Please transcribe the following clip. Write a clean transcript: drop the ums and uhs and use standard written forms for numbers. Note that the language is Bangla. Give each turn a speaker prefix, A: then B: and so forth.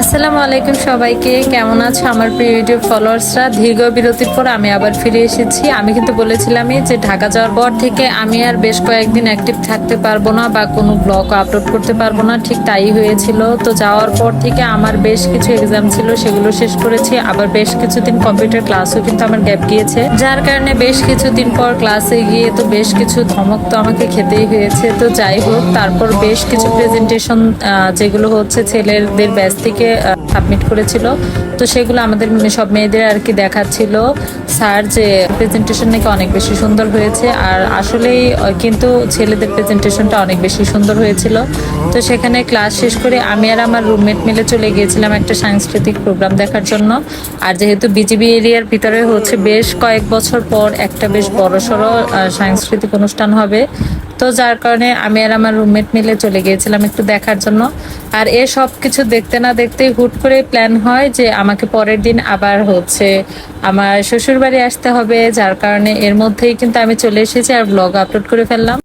A: আসসালামু আলাইকুম সবাইকে, কেমন আছো আমার প্রিয় ইউটিউব ফলোয়ার্সরা? দীর্ঘ বিরতির পর আমি আবার ফিরে এসেছি। আমি কিন্তু বলেছিলামই যে ঢাকা যাওয়ার পর থেকে আমি আর বেশ কয়েকদিন অ্যাক্টিভ থাকতে পারবো না বা কোনো ব্লগ আপলোড করতে পারবো না, ঠিক তাই হয়েছিল। তো যাওয়ার পর থেকে আমার বেশ কিছু এক্সাম ছিল, সেগুলো শেষ করেছি। আবার বেশ কিছুদিন কম্পিউটার ক্লাসও কিন্তু আমার গ্যাপ গিয়েছে, যার কারণে বেশ কিছুদিন পর ক্লাসে গিয়ে তো বেশ কিছু ধমক তো আমাকে খেতেই হয়েছে। তো যাই হোক, তারপর বেশ কিছু প্রেজেন্টেশন যেগুলো হচ্ছে ছেলেদের ব্যাচ থেকে সাবমিট করেছিল, তো সেগুলো আমাদের সব মেয়েদের আর কি দেখাচ্ছিল স্যার যে প্রেজেন্টেশন নাকি অনেক বেশি সুন্দর হয়েছে। আর আসলেই কিন্তু ছেলেদের প্রেজেন্টেশনটা অনেক বেশি সুন্দর হয়েছিল। তো সেখানে ক্লাস শেষ করে আমি আর আমার রুমমেট মিলে চলে গিয়েছিলাম একটা সাংস্কৃতিক প্রোগ্রাম দেখার জন্য। আর যেহেতু বিজিবি এরিয়ার ভিতরে হচ্ছে বেশ কয়েক বছর পর একটা বেশ বড়সড় সাংস্কৃতিক অনুষ্ঠান হবে, তো যার কারণে আমি আর আমার রুমমেট মিলে চলে গিয়েছিলাম একটু দেখার জন্য। আর এ সব কিছু দেখতে না দেখতেই হুট করে প্ল্যান হয় যে আমাকে পরের দিন আবার হচ্ছে আমার শ্বশুর বাড়ি আসতে হবে, যার কারণে এর মধ্যেই কিন্তু আমি চলে এসেছি আর ব্লগ আপলোড করে ফেললাম।